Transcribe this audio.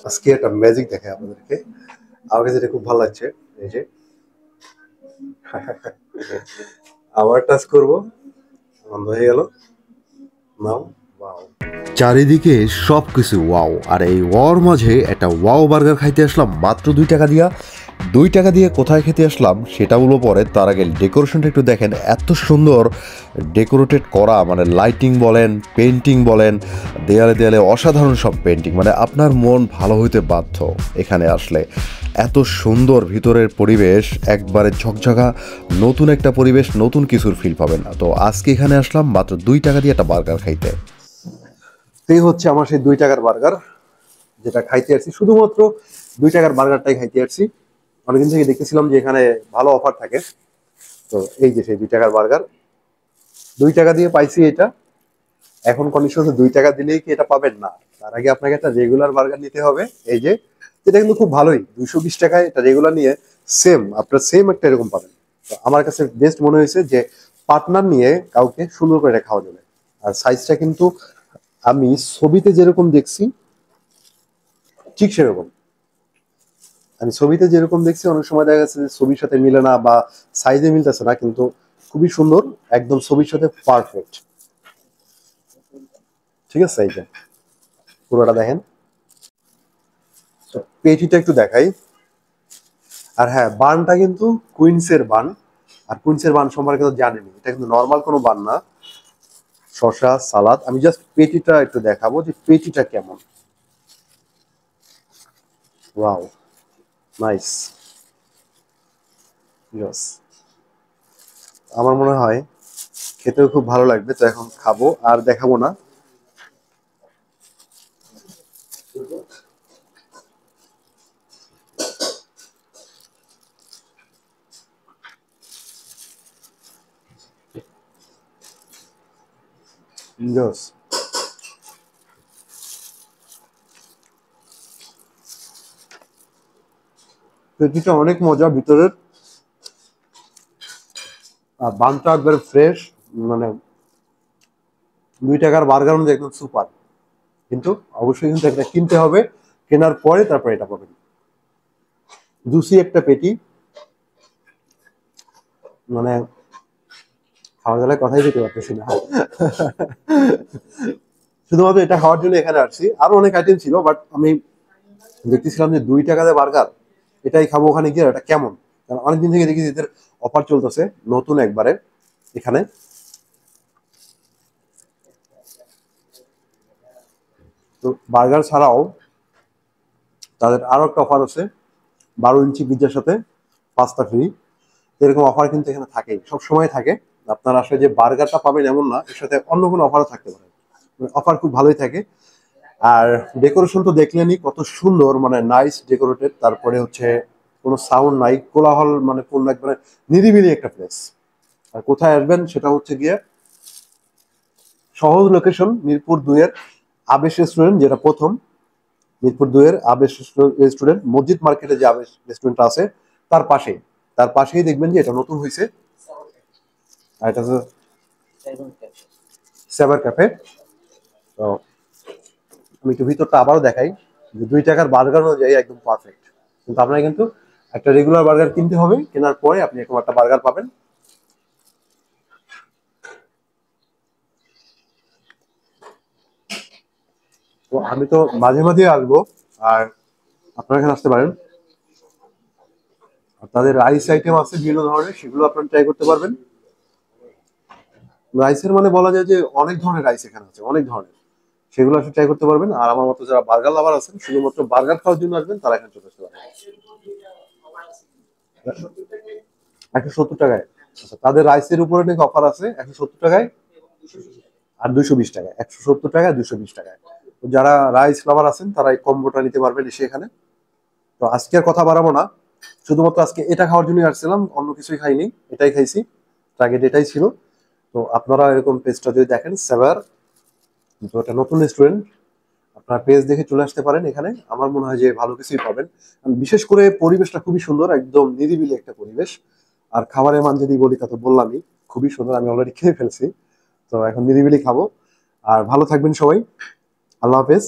আজকে একটা ম্যাজিক দেখাই আপনাদেরকে। আমার কাছে এটা খুব ভালো লাগছে। এই যে আবার টাচ করবো, বন্ধ হয়ে গেল। নাও, ওয়াও, চারিদিকে সবকিছু ওয়াও। আর এই ওয়াওর মাঝে একটা ওয়াও বার্গার খাইতে আসলাম মাত্র 2 টাকা দিয়া। 2 টাকা দিয়ে কোথায় খেতে আসলাম সেটা বলবো পরে। তার আগে ডেকোরেশনটা একটু দেখেন, এত সুন্দর ডেকোরেটেড করা, মানে লাইটিং বলেন, পেন্টিং বলেন, দেয়ালে দেয়ালে অসাধারণ সব পেন্টিং, মানে আপনার মন ভালো হইতে বাধ্য এখানে আসলে। এত সুন্দর ভিতরের পরিবেশ, একবারে ঝকঝকা, নতুন একটা পরিবেশ, নতুন কিছুর ফিল পাবেন না। তো আজকে এখানে আসলাম মাত্র 2 টাকা দিয়ে একটা বার্গার খাইতে। এই হচ্ছে আমার সেই 2 টাকার বার্গার, যেটা খাইতে আসছি। শুধুমাত্র 2 টাকার বার্গারটাই খাইতে আসছি। অনেকদিন থেকে দেখতেছিলাম যে এখানে ভালো অফার থাকে। তো এই যে সেই 2 টাকার বার্গার, 2 টাকা দিয়ে পাইছি এটা। এখন কন্ডিশন হচ্ছে 2 টাকা দিলেই কি এটা পাবেন না, তার আগে আপনাকে একটা রেগুলার বার্গার নিতে হবে। এই যে এটা কিন্তু খুব ভালোই, 220 টাকায় এটা রেগুলার নিয়ে সেম আপনার সেম একটা এরকম পাবেন। তো আমার কাছে বেস্ট মনে হয়েছে যে পার্টনার নিয়ে কাউকে সুন্দর করে এটা খাওয়া যাবে। আর সাইজটা কিন্তু আমি ছবিতে যেরকম দেখছি ঠিক সেরকম। আমি ছবিতে যেরকম দেখছি, অনেক সময় দেখা যাচ্ছে যে ছবির সাথে মিলে না বা সাইজে মিলতেছে না, কিন্তু খুবই সুন্দর, একদম ছবির সাথে পারফেক্ট। ঠিক আছে, এই যে পুরোটা দেখেন। পেটিটা একটু দেখাই। আর হ্যাঁ, বানটা কিন্তু কুইন্সের বান। আর কুইন্সের বান সম্পর্কে তো জানেনি, এটা কিন্তু নর্মাল কোনো বান না। শসা, সালাদ। আমি জাস্ট পেটিটা একটু দেখাবো যে পেটিটা কেমন। Wow, nice. ইয়েস, আমার মনে হয় খেতেও খুব ভালো লাগবে। তো এখন খাবো, আর দেখাবো না। ইয়েস, পেটিটা অনেক মজা ভিতরের। আর বানটা একবারে ফ্রেশ, মানে 2 টাকার বার্গার মধ্যে একদম সুপার। কিন্তু অবশ্যই কিন্তু একটা কিনতে হবে, কেনার পরে তারপরে এটা পাবেন। জুসি একটা পেটি, মানে খাওয়া দাওয়ার কথাই যেতে পারতেছি না। শুধুমাত্র এটা খাওয়ার জন্য এখানে আসছি। আরো অনেক আইটেম ছিল, বাট আমি দেখতেছিলাম যে 2 টাকাতে বার্গার, এটাই খাবো। ওখানে গিয়ে এটা কেমন, কারণ অনেকদিন থেকে দেখি এদের অফার চলতেছে নতুন একবারে এখানে। তো বার্গার ছাড়াও তাদের আরো একটা অফার আছে, 12 ইঞ্চি পিৎজার সাথে পাস্তা ফ্রি। এরকম অফার কিন্তু এখানে থাকেই, সব সময় থাকে। আপনারা আসলে যে বার্গারটা পাবেন এমন না, এর সাথে অন্য কোনো অফারও থাকতে পারে। অফার খুব ভালোই থাকে। আর ডেকোরেশন তো দেখলেনই কত সুন্দর, মানে নাইস ডেকোরেটেড। তারপরে হচ্ছে কোনো সাউন্ড নাই, কোলাহল, মানে কোন একবারে নিরিবিলি একটা প্লেস। আর কোথায় আসবেন সেটা হচ্ছে গিয়ে সহজ লোকেশন, মিরপুর 2-এর আবেশ রেস্টুরেন্ট, যেটা প্রথম। মিরপুর 2-এর আবেশ রেস্টুরেন্ট, মসজিদ মার্কেটে যে আবেশ রেস্টুরেন্টটা আছে তার পাশেই। তার পাশেই দেখবেন যে এটা নতুন হয়েছে। আর এটা হচ্ছে সেভার ক্যাফে। তো আমি একটু ভিতরটা আবারও দেখাই, যে 2 টাকার বার্গার অনুযায়ী একদম পারফেক্ট। কিন্তু আপনাকে কিন্তু একটা রেগুলার বার্গার কিনতে হবে, কেনার পরে আপনি এরকম একটা বার্গার পাবেন। তো আমি তো মাঝে মাঝে আসবো, আর আপনারা এখানে আসতে পারেন। আর তাদের রাইস আইটেম আছে বিভিন্ন ধরনের, সেগুলো আপনারা ট্রাই করতে পারবেন। রাইসের মানে বলা যায় যে অনেক ধরনের রাইস এখানে আছে, অনেক ধরনের। সেগুলো আসলে ট্রাই করতে পারবেন। আর আমার মতো যারা বার্গার লাভার আছেন, শুধুমাত্র বার্গার খাওয়ার জন্য আসবেন, তারা এখানে চলে আসতে পারবেন। 170 টাকায়। আচ্ছা, তাদের রাইসের উপরে নাকি অফার আছে 170 টাকায় আর 220 টাকায়। 170 টাকায়, 220 টাকায়। তো যারা রাইস লাভার আছেন তারা এই কম্বোটা নিতে পারবেন এসে এখানে। তো আজকে আর কথা বাড়াবো না, শুধুমাত্র আজকে এটা খাওয়ার জন্যই আসছিলাম, অন্য কিছুই খাইনি, এটাই খাইছি। টার্গেট এটাই ছিল। তো আপনারা এরকম পেজটা যদি দেখেন, সেভার, তো এটা নতুন রেস্টুরেন্ট, আপনার পেজ দেখে চলে আসতে পারেন এখানে। আমার মনে হয় যে ভালো কিছুই পাবেন। বিশেষ করে পরিবেশটা খুবই সুন্দর, একদম নিরিবিলি একটা পরিবেশ। আর খাবারের মান যদি বলি তা তো বললামই, খুবই সুন্দর। আমি অলরেডি খেয়ে ফেলছি, তো এখন নিরিবিলি খাবো। আর ভালো থাকবেন সবাই। আল্লাহ হাফেজ।